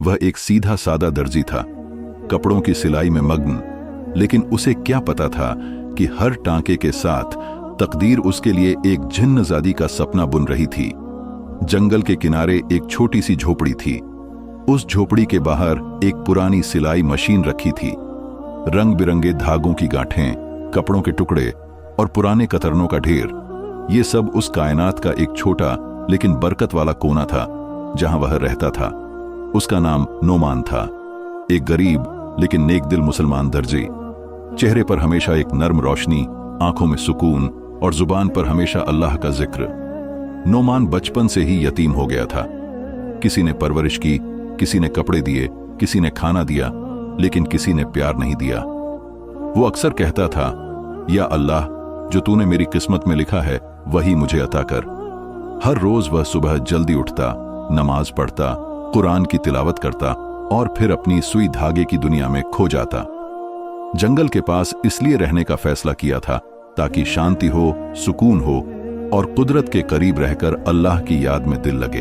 वह एक सीधा सादा दर्जी था, कपड़ों की सिलाई में मग्न, लेकिन उसे क्या पता था कि हर टांके के साथ तकदीर उसके लिए एक जिन्नज़ादी का सपना बुन रही थी। जंगल के किनारे एक छोटी सी झोपड़ी थी। उस झोपड़ी के बाहर एक पुरानी सिलाई मशीन रखी थी। रंग बिरंगे धागों की गांठें, कपड़ों के टुकड़े और पुराने कतरनों का ढेर, ये सब उस कायनात का एक छोटा लेकिन बरकत वाला कोना था जहां वह रहता था। उसका नाम नोमान था, एक गरीब लेकिन नेक दिल मुसलमान दर्जी। चेहरे पर हमेशा एक नर्म रोशनी, आंखों में सुकून और जुबान पर हमेशा अल्लाह का जिक्र। नोमान बचपन से ही यतीम हो गया था। किसी ने परवरिश की, किसी ने कपड़े दिए, किसी ने खाना दिया, लेकिन किसी ने प्यार नहीं दिया। वो अक्सर कहता था, या अल्लाह, जो तूने मेरी किस्मत में लिखा है वही मुझे अता कर। हर रोज वह सुबह जल्दी उठता, नमाज पढ़ता, कुरान की तिलावत करता और फिर अपनी सुई धागे की दुनिया में खो जाता। जंगल के पास इसलिए रहने का फैसला किया था ताकि शांति हो, सुकून हो और कुदरत के करीब रहकर अल्लाह की याद में दिल लगे।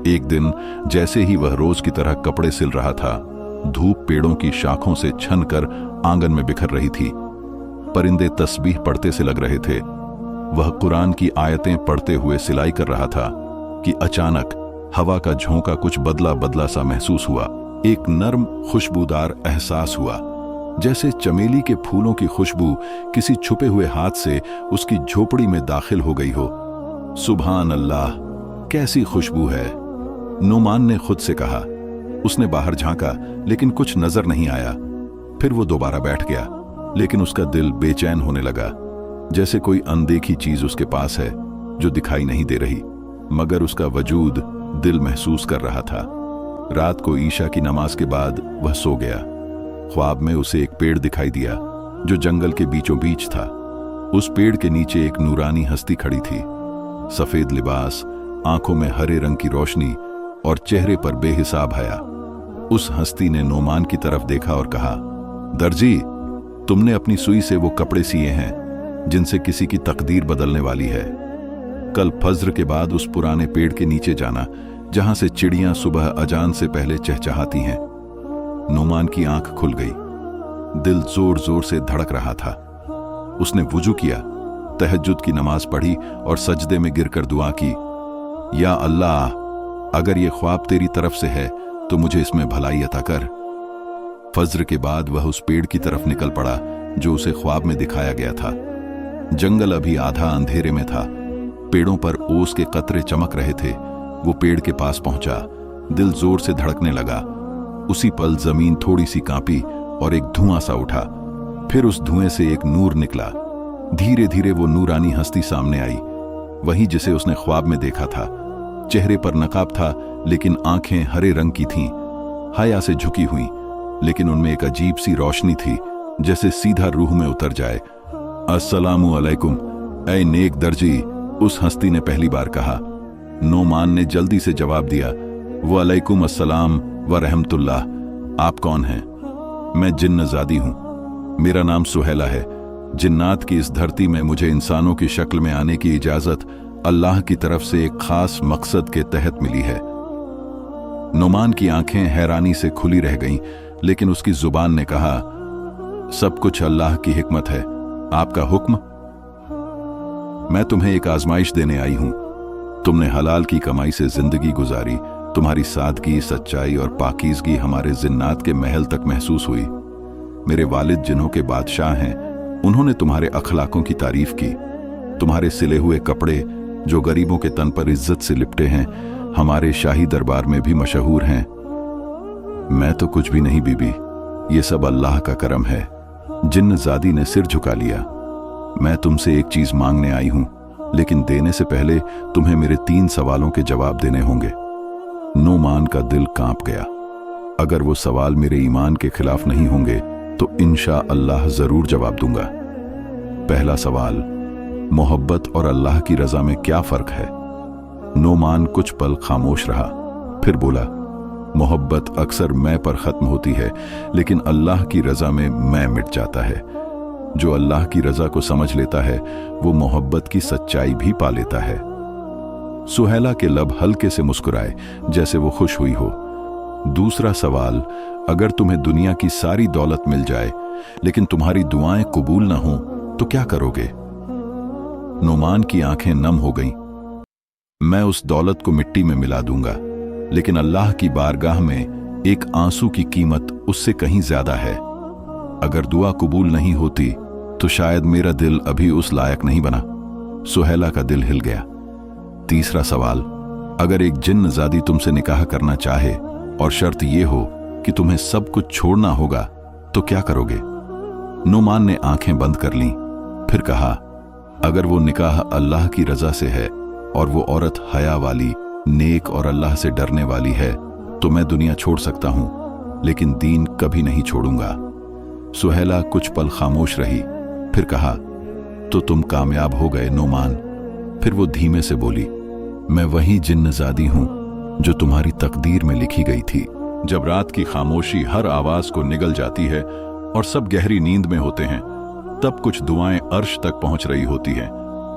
एक दिन जैसे ही वह रोज की तरह कपड़े सिल रहा था, धूप पेड़ों की शाखों से छनकर आंगन में बिखर रही थी। परिंदे तस्बीह पढ़ते से लग रहे थे। वह कुरान की आयतें पढ़ते हुए सिलाई कर रहा था कि अचानक हवा का झोंका कुछ बदला बदला सा महसूस हुआ। एक नर्म खुशबूदार एहसास हुआ, जैसे चमेली के फूलों की खुशबू किसी छुपे हुए हाथ से उसकी झोपड़ी में दाखिल हो गई हो। सुभान अल्लाह, कैसी खुशबू है, नोमान ने खुद से कहा। उसने बाहर झांका लेकिन कुछ नजर नहीं आया। फिर वो दोबारा बैठ गया, लेकिन उसका दिल बेचैन होने लगा, जैसे कोई अनदेखी चीज उसके पास है जो दिखाई नहीं दे रही, मगर उसका वजूद दिल महसूस कर रहा था। रात को ईशा की नमाज के बाद वह सो गया। ख्वाब में उसे एक पेड़ दिखाई दिया जो जंगल के बीचों बीच था। उस पेड़ के नीचे एक नूरानी हस्ती खड़ी थी, सफेद लिबास, आंखों में हरे रंग की रोशनी और चेहरे पर बेहिसाब हया। उस हस्ती ने नोमान की तरफ देखा और कहा, दर्जी, तुमने अपनी सुई से वो कपड़े सिए हैं जिनसे किसी की तकदीर बदलने वाली है। कल फज्र के बाद उस पुराने पेड़ के नीचे जाना जहां से चिड़ियां सुबह अजान से पहले चहचहाती हैं। नोमान की आंख खुल गई, दिल जोर जोर से धड़क रहा था। उसने वुजू किया, तहज्जुद की नमाज पढ़ी और सजदे में गिरकर दुआ की, या अल्लाह, अगर ये ख्वाब तेरी तरफ से है तो मुझे इसमें भलाई अता कर। फज्र के बाद वह उस पेड़ की तरफ निकल पड़ा जो उसे ख्वाब में दिखाया गया था। जंगल अभी आधा अंधेरे में था, पेड़ों पर ओस के कतरे चमक रहे थे। वो पेड़ के पास पहुंचा, दिल जोर से धड़कने लगा। उसी पल जमीन थोड़ी सी कांपी और एक धुआं सा उठा। फिर उस धुएं से एक नूर निकला। धीरे धीरे वो नूरानी हस्ती सामने आई, वही जिसे उसने ख्वाब में देखा था। चेहरे पर नकाब था लेकिन आंखें हरे रंग की थीं, हया से झुकी हुई, लेकिन उनमें एक अजीब सी रोशनी थी जैसे सीधा रूह में उतर जाए। अस्सलामु अलैकुम, ऐ नेक दर्जी, उस हस्ती ने पहली बार कहा। नोमान ने जल्दी से जवाब दिया, वालेकुम अस्सलाम व रहमतुल्लाह। आप कौन हैं? मैं जिन्नज़ादी हूं, मेरा नाम सुहेला है। जिन्नात की इस धरती में मुझे इंसानों की शक्ल में आने की इजाजत अल्लाह की तरफ से एक खास मकसद के तहत मिली है। नोमान की आंखें हैरानी से खुली रह गईं, लेकिन उसकी जुबान ने कहा, सब कुछ अल्लाह की हिकमत है, आपका हुक्म? मैं तुम्हें एक आजमाइश देने आई हूं। तुमने हलाल की कमाई से जिंदगी गुजारी, तुम्हारी सादगी, सच्चाई और पाकीज़गी हमारे जिन्नात के महल तक महसूस हुई। मेरे वालिद जिन्हों के बादशाह हैं, उन्होंने तुम्हारे अखलाकों की तारीफ की। तुम्हारे सिले हुए कपड़े जो गरीबों के तन पर इज्जत से लिपटे हैं, हमारे शाही दरबार में भी मशहूर हैं। मैं तो कुछ भी नहीं बीबी, ये सब अल्लाह का करम है। जिन्नज़ादी ने सिर झुका लिया। मैं तुमसे एक चीज मांगने आई हूं, लेकिन देने से पहले तुम्हें मेरे 3 सवालों के जवाब देने होंगे। नोमान का दिल कांप गया। अगर वो सवाल मेरे ईमान के खिलाफ नहीं होंगे तो इंशा अल्लाह जरूर जवाब दूंगा। पहला सवाल, मोहब्बत और अल्लाह की रजा में क्या फर्क है? नोमान कुछ पल खामोश रहा, फिर बोला, मोहब्बत अक्सर मैं पर खत्म होती है, लेकिन अल्लाह की रजा में मैं मिट जाता है। जो अल्लाह की रजा को समझ लेता है वो मोहब्बत की सच्चाई भी पा लेता है। सुहेला के लब हल्के से मुस्कुराए जैसे वो खुश हुई हो। दूसरा सवाल, अगर तुम्हें दुनिया की सारी दौलत मिल जाए लेकिन तुम्हारी दुआएं कबूल न हो तो क्या करोगे? नोमान की आंखें नम हो गईं। मैं उस दौलत को मिट्टी में मिला दूंगा, लेकिन अल्लाह की बारगाह में एक आंसू की कीमत उससे कहीं ज्यादा है। अगर दुआ कबूल नहीं होती तो शायद मेरा दिल अभी उस लायक नहीं बना। सुहेला का दिल हिल गया। तीसरा सवाल, अगर एक जिन्नजादी तुमसे निकाह करना चाहे और शर्त यह हो कि तुम्हें सब कुछ छोड़ना होगा तो क्या करोगे? नोमान ने आंखें बंद कर लीं, फिर कहा, अगर वो निकाह अल्लाह की रजा से है और वो औरत हया वाली, नेक और अल्लाह से डरने वाली है तो मैं दुनिया छोड़ सकता हूं, लेकिन दीन कभी नहीं छोड़ूंगा। सुहेला कुछ पल खामोश रही, फिर कहा, तो तुम कामयाब हो गए नोमान। फिर वो धीमे से बोली, मैं वही जिन्नजादी हूं जो तुम्हारी तकदीर में लिखी गई थी। जब रात की खामोशी हर आवाज को निगल जाती है और सब गहरी नींद में होते हैं, तब कुछ दुआएं अर्श तक पहुंच रही होती हैं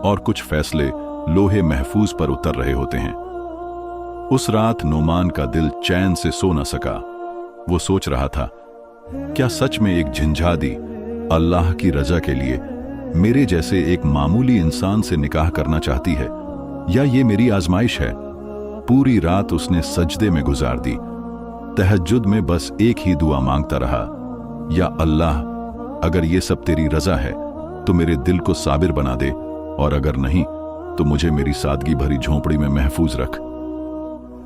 और कुछ फैसले लोहे महफूज पर उतर रहे होते हैं। उस रात नोमान का दिल चैन से सो न सका। वो सोच रहा था, क्या सच में एक झंझादी अल्लाह की रजा के लिए मेरे जैसे एक मामूली इंसान से निकाह करना चाहती है, या ये मेरी आजमाइश है? पूरी रात उसने सजदे में गुजार दी। तहज्जुद में बस एक ही दुआ मांगता रहा, या अल्लाह, अगर ये सब तेरी रजा है तो मेरे दिल को साबिर बना दे, और अगर नहीं तो मुझे मेरी सादगी भरी झोंपड़ी में महफूज रख।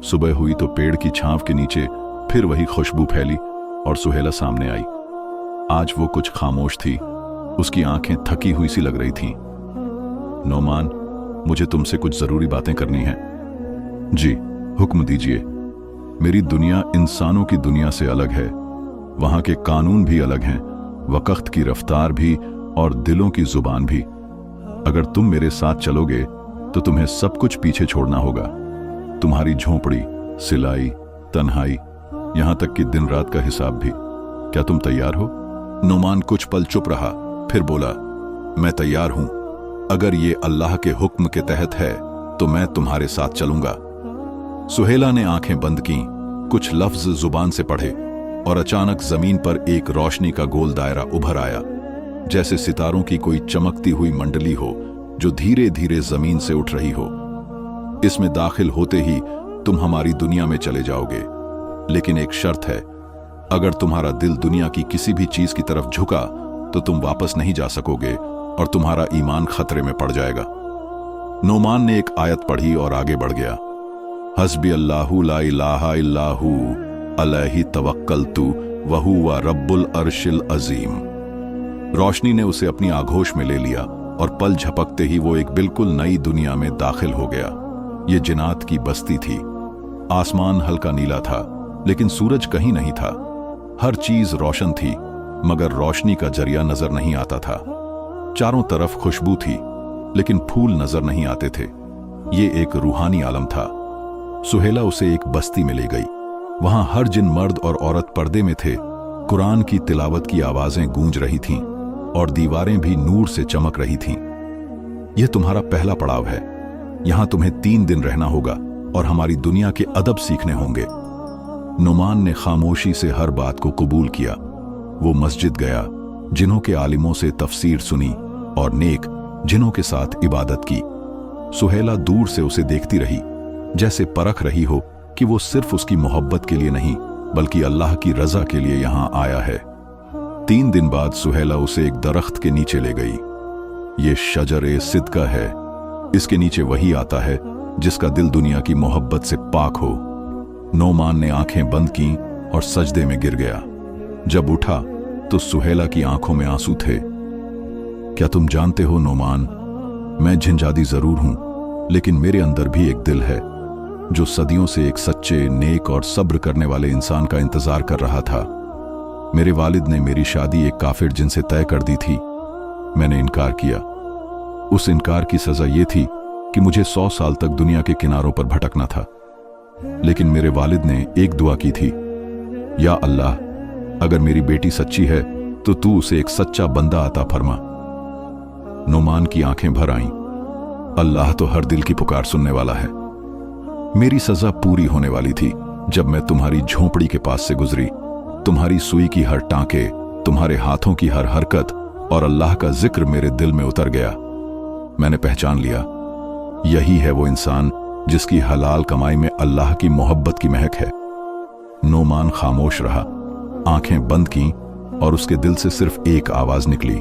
सुबह हुई तो पेड़ की छांव के नीचे फिर वही खुशबू फैली और सुहेला सामने आई। आज वो कुछ खामोश थी, उसकी आंखें थकी हुई सी लग रही थीं। नोमान, मुझे तुमसे कुछ जरूरी बातें करनी हैं। जी, हुक्म दीजिए। मेरी दुनिया इंसानों की दुनिया से अलग है। वहां के कानून भी अलग हैं, वक्त की रफ्तार भी और दिलों की जुबान भी। अगर तुम मेरे साथ चलोगे तो तुम्हें सब कुछ पीछे छोड़ना होगा। तुम्हारी झोंपड़ी, सिलाई, तन्हाई, यहां तक कि दिन रात का हिसाब भी। क्या तुम तैयार हो? नोमान कुछ पल चुप रहा, फिर बोला, मैं तैयार हूं। अगर ये अल्लाह के हुक्म के तहत है तो मैं तुम्हारे साथ चलूंगा। सुहेला ने आंखें बंद कीं, कुछ लफ्ज जुबान से पढ़े और अचानक जमीन पर एक रोशनी का गोल दायरा उभर आया, जैसे सितारों की कोई चमकती हुई मंडली हो जो धीरे धीरे जमीन से उठ रही हो। इसमें दाखिल होते ही तुम हमारी दुनिया में चले जाओगे, लेकिन एक शर्त है, अगर तुम्हारा दिल दुनिया की किसी भी चीज की तरफ झुका तो तुम वापस नहीं जा सकोगे और तुम्हारा ईमान खतरे में पड़ जाएगा। नोमान ने एक आयत पढ़ी और आगे बढ़ गया। हस्बी अल्लाहु ला इलाहा इल्लाहु अलैहि तवक्कलतु वहुवा रब्बुल अर्शिल अजीम। रोशनी ने उसे अपनी आगोश में ले लिया और पल झपकते ही वो एक बिल्कुल नई दुनिया में दाखिल हो गया। ये जिन्नात की बस्ती थी। आसमान हल्का नीला था, लेकिन सूरज कहीं नहीं था। हर चीज रोशन थी, मगर रोशनी का जरिया नजर नहीं आता था। चारों तरफ खुशबू थी, लेकिन फूल नजर नहीं आते थे। ये एक रूहानी आलम था। सुहेला उसे एक बस्ती में ले गई। वहां हर जिन मर्द और औरत पर्दे में थे। कुरान की तिलावत की आवाजें गूंज रही थीं और दीवारें भी नूर से चमक रही थीं। यह तुम्हारा पहला पड़ाव है। यहां तुम्हें 3 दिन रहना होगा और हमारी दुनिया के अदब सीखने होंगे। नुमान ने खामोशी से हर बात को कबूल किया। वो मस्जिद गया, जिन्हों के आलिमों से तफसीर सुनी और नेक जिन्हों के साथ इबादत की। सुहेला दूर से उसे देखती रही, जैसे परख रही हो कि वो सिर्फ उसकी मोहब्बत के लिए नहीं बल्कि अल्लाह की रजा के लिए यहां आया है। 3 दिन बाद सुहेला उसे एक दरख्त के नीचे ले गई। ये शजर-ए सिद्का है। इसके नीचे वही आता है जिसका दिल दुनिया की मोहब्बत से पाक हो। नोमान ने आंखें बंद कीं और सजदे में गिर गया। जब उठा तो सुहेला की आंखों में आंसू थे। क्या तुम जानते हो नोमान, मैं झंझादी जरूर हूं, लेकिन मेरे अंदर भी एक दिल है जो सदियों से एक सच्चे, नेक और सब्र करने वाले इंसान का इंतजार कर रहा था। मेरे वालिद ने मेरी शादी एक काफिर जिनसे तय कर दी थी। मैंने इनकार किया। उस इनकार की सजा ये थी कि मुझे 100 साल तक दुनिया के किनारों पर भटकना था। लेकिन मेरे वालिद ने एक दुआ की थी, या अल्लाह, अगर मेरी बेटी सच्ची है तो तू उसे एक सच्चा बंदा अता फरमा। नोमान की आंखें भर आईं। अल्लाह तो हर दिल की पुकार सुनने वाला है। मेरी सजा पूरी होने वाली थी। जब मैं तुम्हारी झोंपड़ी के पास से गुजरी, तुम्हारी सुई की हर टांके, तुम्हारे हाथों की हर हरकत और अल्लाह का जिक्र मेरे दिल में उतर गया। मैंने पहचान लिया, यही है वो इंसान जिसकी हलाल कमाई में अल्लाह की मोहब्बत की महक है। नोमान खामोश रहा, आंखें बंद की और उसके दिल से सिर्फ एक आवाज निकली,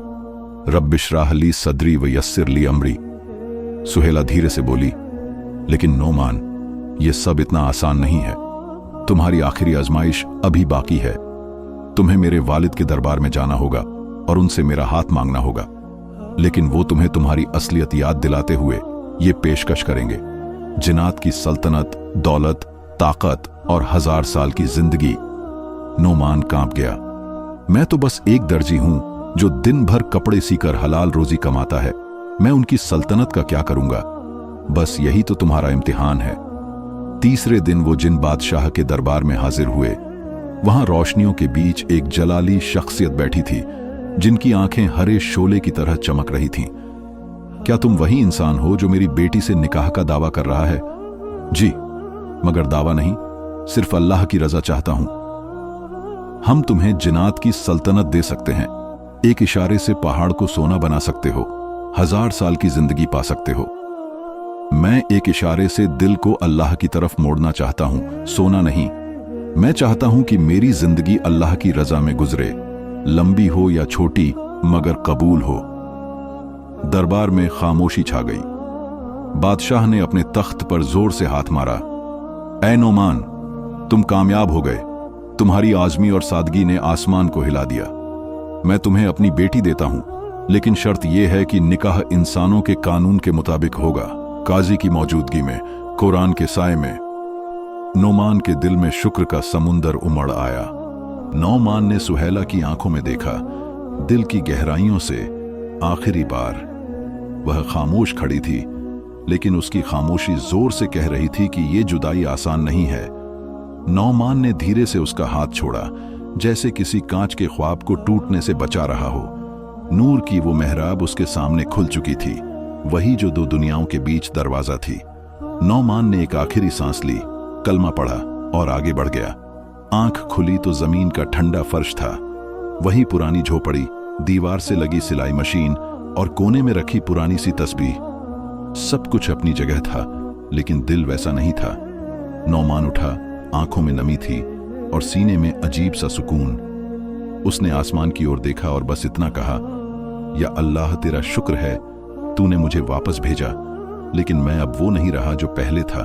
रब्बिश्राह ली सदरी व यस्सिर ली अमरी। सुहेला धीरे से बोली, लेकिन नोमान, ये सब इतना आसान नहीं है। तुम्हारी आखिरी आजमाइश अभी बाकी है। तुम्हें मेरे वालिद के दरबार में जाना होगा और उनसे मेरा हाथ मांगना होगा, लेकिन वो तुम्हें तुम्हारी असलियत याद दिलाते हुए ये पेशकश करेंगे, जिन्नात की सल्तनत, दौलत, ताकत और 1000 साल की जिंदगी। नोमान कांप गया। मैं तो बस एक दर्जी हूं जो दिन भर कपड़े सीकर हलाल रोजी कमाता है। मैं उनकी सल्तनत का क्या करूंगा? बस यही तो तुम्हारा इम्तिहान है। तीसरे दिन वो जिन बादशाह के दरबार में हाजिर हुए, वहां रोशनियों के बीच एक जलाली शख्सियत बैठी थी, जिनकी आंखें हरे शोले की तरह चमक रही थीं। क्या तुम वही इंसान हो जो मेरी बेटी से निकाह का दावा कर रहा है? जी, मगर दावा नहीं, सिर्फ अल्लाह की रजा चाहता हूं। हम तुम्हें जिन्नात की सल्तनत दे सकते हैं, एक इशारे से पहाड़ को सोना बना सकते हो, 1000 साल की जिंदगी पा सकते हो। मैं एक इशारे से दिल को अल्लाह की तरफ मोड़ना चाहता हूं, सोना नहीं। मैं चाहता हूं कि मेरी जिंदगी अल्लाह की रजा में गुजरे, लंबी हो या छोटी, मगर कबूल हो। दरबार में खामोशी छा गई। बादशाह ने अपने तख्त पर जोर से हाथ मारा। ऐ नोमान, तुम कामयाब हो गए। तुम्हारी आजमी और सादगी ने आसमान को हिला दिया। मैं तुम्हें अपनी बेटी देता हूं, लेकिन शर्त यह है कि निकाह इंसानों के कानून के मुताबिक होगा, काजी की मौजूदगी में, कुरान के साए में। नोमान के दिल में शुक्र का समुंदर उमड़ आया। नोमान ने सुहेला की आंखों में देखा, दिल की गहराइयों से। आखिरी बार वह खामोश खड़ी थी, लेकिन उसकी खामोशी जोर से कह रही थी कि ये जुदाई आसान नहीं है। नौमान ने धीरे से उसका हाथ छोड़ा, जैसे किसी कांच के ख्वाब को टूटने से बचा रहा हो। नूर की वो मेहराब उसके सामने खुल चुकी थी, वही जो 2 दुनियाओं के बीच दरवाजा थी। नौमान ने एक आखिरी सांस ली, कलमा पढ़ा और आगे बढ़ गया। आंख खुली तो जमीन का ठंडा फर्श था, वही पुरानी झोपड़ी, दीवार से लगी सिलाई मशीन और कोने में रखी पुरानी सी तस्बीह। सब कुछ अपनी जगह था, लेकिन दिल वैसा नहीं था। नौमान उठा, आंखों में नमी थी और सीने में अजीब सा सुकून। उसने आसमान की ओर देखा और बस इतना कहा, या अल्लाह, तेरा शुक्र है, तूने मुझे वापस भेजा, लेकिन मैं अब वो नहीं रहा जो पहले था।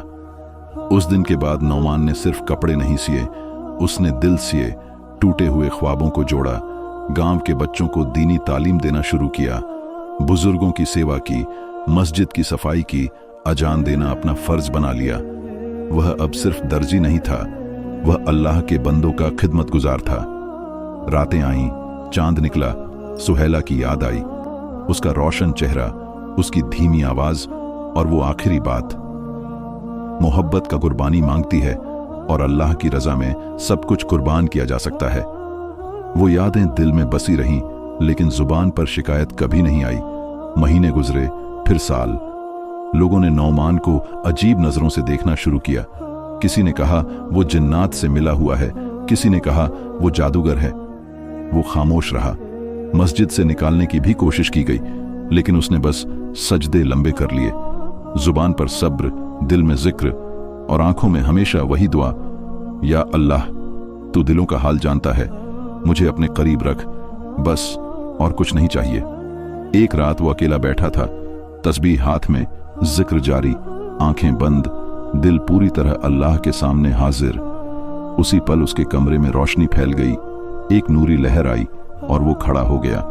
उस दिन के बाद नौमान ने सिर्फ कपड़े नहीं सिए, उसने दिल सिए, टूटे हुए ख्वाबों को जोड़ा, गांव के बच्चों को दीनी तालीम देना शुरू किया, बुजुर्गों की सेवा की, मस्जिद की सफाई की, अजान देना अपना फर्ज बना लिया। वह अब सिर्फ दर्जी नहीं था, वह अल्लाह के बंदों का खिदमतगुजार था। रातें आईं, चांद निकला, सुहेला की याद आई, उसका रोशन चेहरा, उसकी धीमी आवाज और वो आखिरी बात। मोहब्बत का कुर्बानी मांगती है और अल्लाह की रजा में सब कुछ कुर्बान किया जा सकता है। वो यादें दिल में बसी रहीं, लेकिन जुबान पर शिकायत कभी नहीं आई। महीने गुजरे, फिर साल। लोगों ने नौमान को अजीब नजरों से देखना शुरू किया। किसी ने कहा वो जिन्नात से मिला हुआ है, किसी ने कहा वो जादूगर है। वो खामोश रहा। मस्जिद से निकालने की भी कोशिश की गई, लेकिन उसने बस सजदे लंबे कर लिए। जुबान पर सब्र, दिल में जिक्र और आंखों में हमेशा वही दुआ, या अल्लाह, तू दिलों का हाल जानता है, मुझे अपने करीब रख, बस और कुछ नहीं चाहिए। एक रात वो अकेला बैठा था, तस्बीह हाथ में, जिक्र जारी, आंखें बंद, दिल पूरी तरह अल्लाह के सामने हाजिर। उसी पल उसके कमरे में रोशनी फैल गई, एक नूरी लहर आई और वो खड़ा हो गया।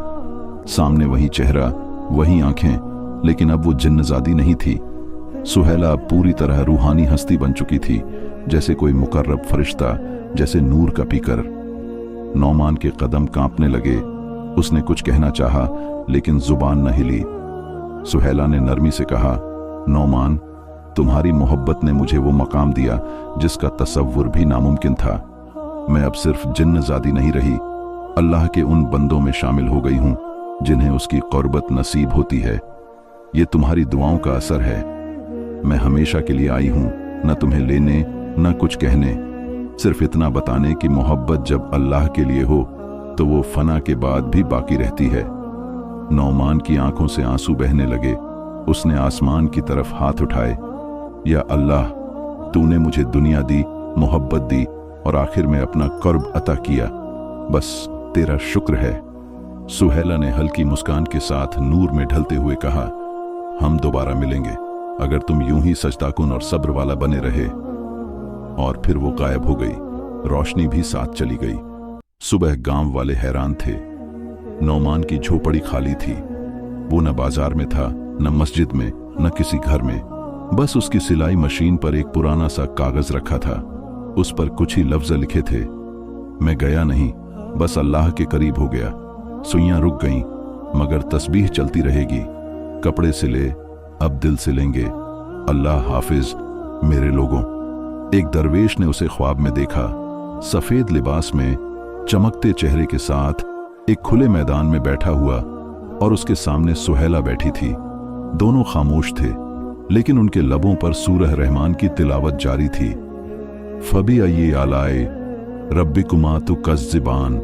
सामने वही चेहरा, वही आंखें, लेकिन अब वो जिन्नजादी नहीं थी। सुहेला अब पूरी तरह रूहानी हस्ती बन चुकी थी, जैसे कोई मुकर्रब फरिश्ता, जैसे नूर का पीकर। नौमान के कदम कांपने लगे। उसने कुछ कहना चाहा, लेकिन जुबान न हिली। सुहेला ने नरमी से कहा, नौमान, तुम्हारी मोहब्बत ने मुझे वो मकाम दिया जिसका तसव्वुर भी नामुमकिन था। मैं अब सिर्फ जिन्नजादी नहीं रही, अल्लाह के उन बंदों में शामिल हो गई हूं जिन्हें उसकी क़ुर्बत नसीब होती है। ये तुम्हारी दुआओं का असर है। मैं हमेशा के लिए आई हूं, न तुम्हें लेने न कुछ कहने, सिर्फ इतना बताने कि मोहब्बत जब अल्लाह के लिए हो तो वो फना के बाद भी बाकी रहती है। नौमान की आंखों से आंसू बहने लगे। उसने आसमान की तरफ हाथ उठाए। या अल्लाह, तूने मुझे दुनिया दी, मोहब्बत दी और आखिर में अपना कर्ब अता किया, बस तेरा शुक्र है। सुहेला ने हल्की मुस्कान के साथ नूर में ढलते हुए कहा, हम दोबारा मिलेंगे अगर तुम यूं ही सजदाकुन और सब्र वाला बने रहे। और फिर वो गायब हो गई। रोशनी भी साथ चली गई। सुबह गांव वाले हैरान थे। नौमान की झोपड़ी खाली थी। वो न बाजार में था, न मस्जिद में, न किसी घर में। बस उसकी सिलाई मशीन पर एक पुराना सा कागज रखा था। उस पर कुछ ही लफ्ज लिखे थे, मैं गया नहीं, बस अल्लाह के करीब हो गया। सुइयां रुक गईं, मगर तस्बीह चलती रहेगी। कपड़े सिले, अब दिल सिलेंगे। अल्लाह हाफिज मेरे लोगों। एक दरवेश ने उसे ख्वाब में देखा, सफेद लिबास में, चमकते चेहरे के साथ, एक खुले मैदान में बैठा हुआ, और उसके सामने सुहेला बैठी थी। दोनों खामोश थे, लेकिन उनके लबों पर सूरह रहमान की तिलावत जारी थी। फबी अय्यी आलाए रब्बिकुमा तुकज़्ज़िबान।